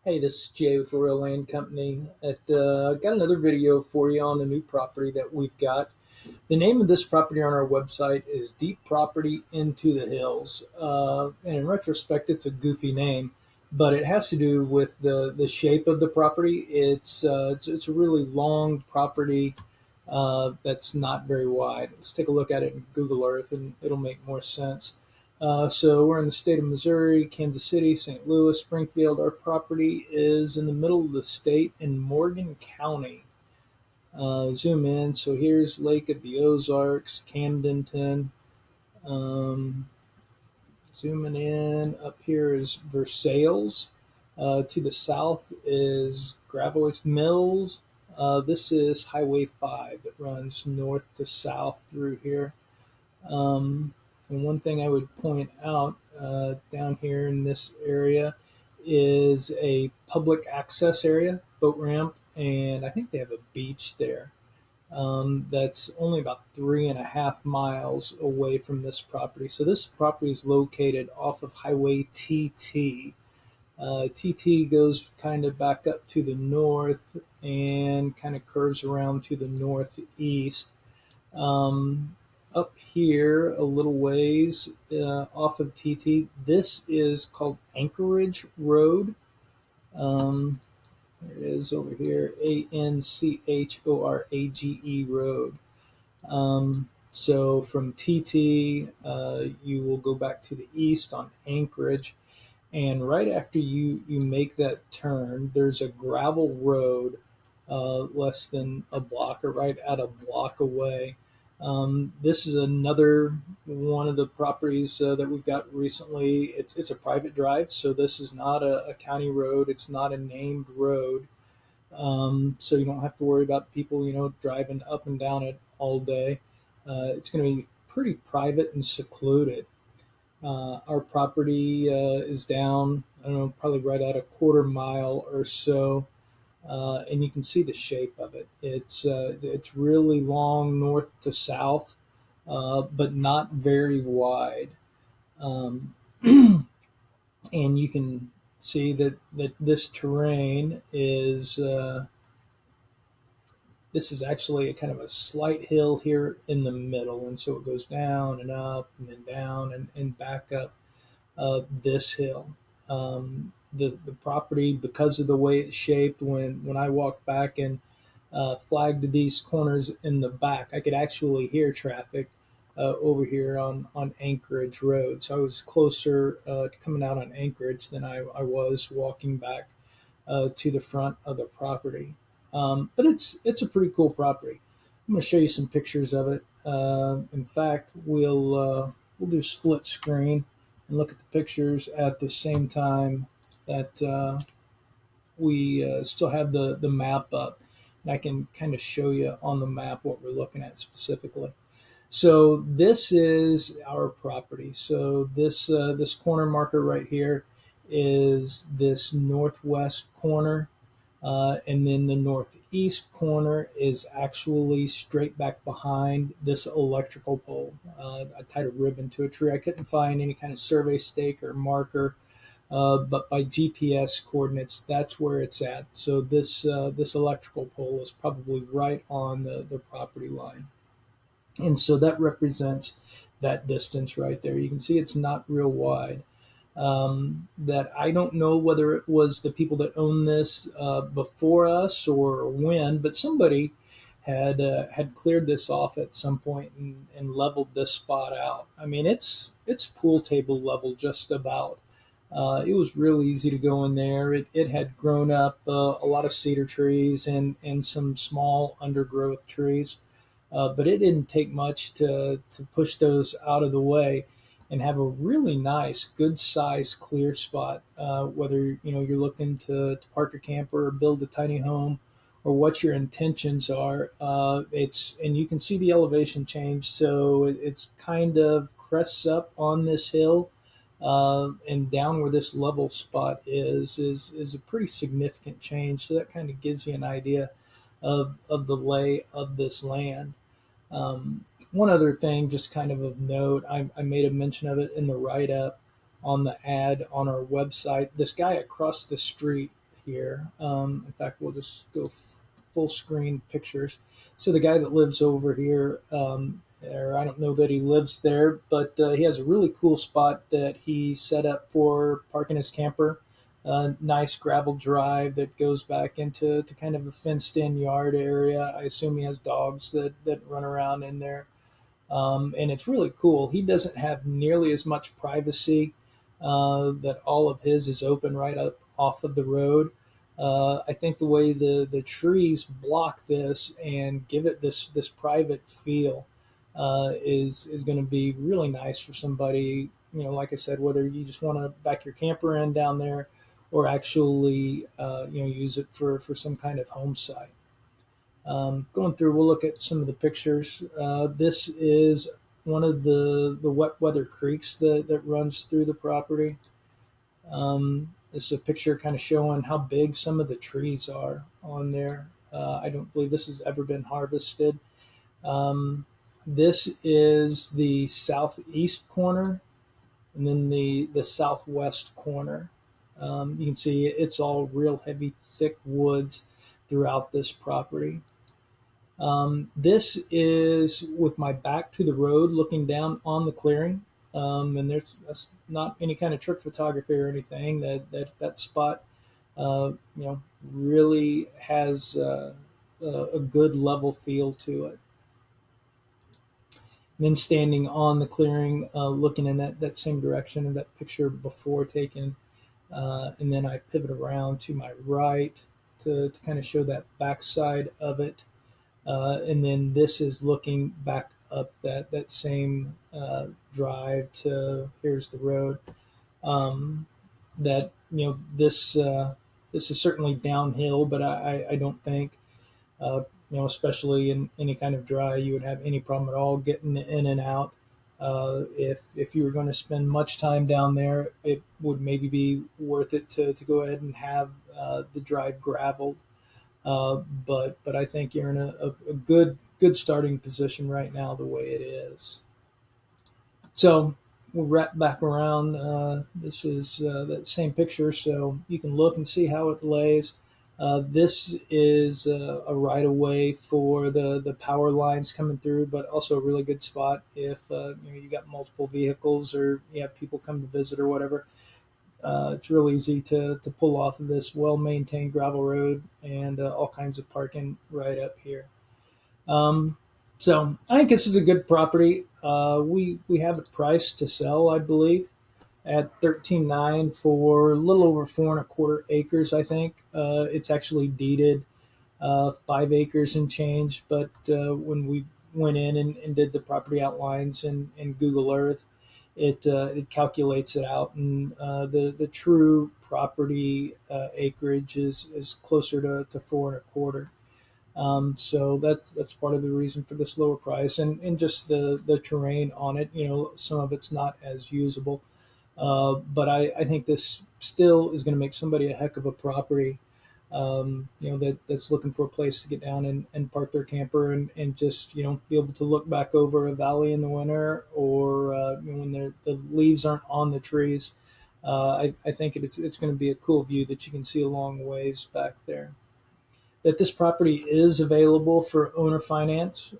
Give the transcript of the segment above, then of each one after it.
Hey, this is Jay with Royal Land Company. Got another video for you on the new property that we've got. The name of this property on our website is Deep Property Into the Hills. And in retrospect, it's a goofy name, but it has to do with the shape of the property. It's a really long property that's not very wide. Let's take a look at it in Google Earth, and it'll make more sense. So we're in the state of Missouri, Kansas City, St. Louis, Springfield. Our property is in the middle of the state in Morgan County. Zoom in. So here's Lake of the Ozarks, Camdenton. Um, Zooming in. Up here is Versailles. To the south is Gravois Mills. This is Highway 5 that runs north to south through here. And one thing I would point out down here in this area is a public access area, boat ramp, and I think they have a beach there. That's only about 3.5 miles away from this property. So this property is located off of Highway TT. TT goes kind of back up to the north and kind of curves around to the northeast. Um, Up here, a little ways off of TT, this is called Anchorage Road. Um, there it is over here, Anchorage Road. So from TT, you will go back to the east on Anchorage, and right after you make that turn, there's a gravel road less than a block or right at a block away. This is another one of the properties that we've got recently. It's a private drive, so this is not a county road. It's not a named road, so you don't have to worry about people, driving up and down it all day. It's going to be pretty private and secluded. Our property is down, I don't know, probably right at a quarter mile or so, and you can see the shape of it. It's really long north to south, but not very wide. Um, and you can see that this terrain is this is actually a kind of a slight hill here in the middle, and so it goes down and up and then down and back up this hill. The property, because of the way it's shaped, when I walked back and flagged these corners in the back, I could actually hear traffic over here on Anchorage Road. So I was closer coming out on Anchorage than I was walking back to the front of the property. But it's a pretty cool property. I'm going to show you some pictures of it. In fact, we'll do split screen and look at the pictures at the same time that we still have the map up. And I can kind of show you on the map what we're looking at specifically. So this is our property. So this corner marker right here is this northwest corner, and then the northeast corner is actually straight back behind this electrical pole. I tied a ribbon to a tree. I couldn't find any kind of survey stake or marker, but by GPS coordinates, that's where it's at. So this electrical pole is probably right on the property line. And so that represents that distance right there. You can see it's not real wide. That I don't know whether it was the people that owned this before us or when, but somebody had cleared this off at some point and leveled this spot out. I mean, it's pool table level just about. It was real easy to go in there. It had grown up a lot of cedar trees and some small undergrowth trees, but it didn't take much to push those out of the way and have a really nice, good size clear spot. Whether you're looking to park a camper or build a tiny home, or what your intentions are, it's and you can see the elevation change. So it's kind of crests up on this hill, and down where this level spot is a pretty significant change. So that kind of gives you an idea of the lay of this land. One other thing, just kind of note, I made a mention of it in the write up on the ad on our website. This guy across the street, here. In fact, we'll just go full screen pictures. So the guy that lives over here, or I don't know that he lives there, but he has a really cool spot that he set up for parking his camper. Nice gravel drive that goes back into to kind of a fenced-in yard area. I assume he has dogs that run around in there, and it's really cool. He doesn't have nearly as much privacy. That all of his is open right up off of the road. I think the way the trees block this and give it this private feel is going to be really nice for somebody. You know, like I said, whether you just want to back your camper in down there, or actually use it for some kind of home site. Going through, we'll look at some of the pictures. This is one of the wet weather creeks that runs through the property. This is a picture kind of showing how big some of the trees are on there. I don't believe this has ever been harvested. Um, this is the southeast corner, and then the southwest corner. You can see it's all real heavy, thick woods throughout this property. This is with my back to the road, looking down on the clearing, and that's not any kind of trick photography or anything. That spot, really has a good level feel to it. And then standing on the clearing, looking in that same direction of that picture before taken, and then I pivot around to my right to kind of show that backside of it. And then this is looking back up that same drive to here's the road. That this is certainly downhill, but I don't think especially in any kind of dry, you would have any problem at all getting in and out. If you were going to spend much time down there, it would maybe be worth it to go ahead and have the drive graveled. But I think you're in a good starting position right now the way it is. So we'll wrap back around. This is that same picture, so you can look and see how it lays. This is a right of way for the power lines coming through, but also a really good spot if you got multiple vehicles or you have people come to visit or whatever. It's real easy to pull off of this well maintained gravel road and all kinds of parking right up here. Um, so I think this is a good property. We have it priced to sell, I believe, at 13.9 for a little over 4.25 acres. I think it's actually deeded 5 acres and change, but when we went in and did the property outlines in Google Earth, it calculates it out, and the true property acreage is closer to 4.25. So that's part of the reason for this lower price, and just the terrain on it. Some of it's not as usable, but I think this still is going to make somebody a heck of a property. That's looking for a place to get down and park their camper and just be able to look back over a valley in the winter, or when the leaves aren't on the trees. I think it's going to be a cool view that you can see a long ways back there. That this property is available for owner finance.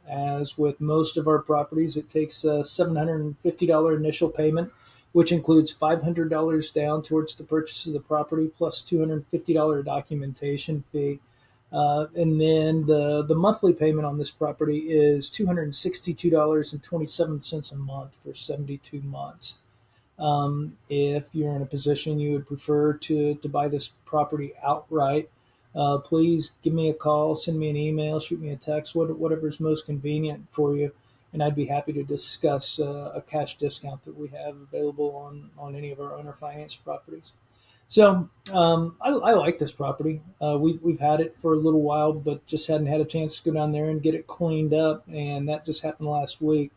As with most of our properties, it takes a $750 initial payment, which includes $500 down towards the purchase of the property plus $250 documentation fee. And then the monthly payment on this property is $262.27 a month for 72 months. If you're in a position you would prefer to buy this property outright, please give me a call, send me an email, shoot me a text, whatever is most convenient for you, and I'd be happy to discuss a cash discount that we have available on any of our owner finance properties. So I like this property. We've had it for a little while, but just hadn't had a chance to go down there and get it cleaned up, and that just happened last week.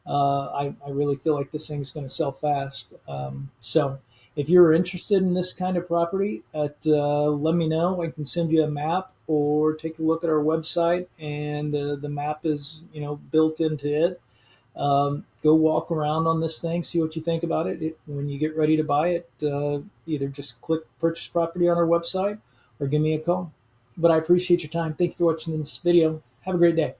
I really feel like this thing's going to sell fast. So if you're interested in this kind of property, let me know. I can send you a map or take a look at our website, and the map is built into it. Go walk around on this thing, see what you think about it. When you get ready to buy it, either just click purchase property on our website or give me a call. But I appreciate your time. Thank you for watching this video. Have a great day.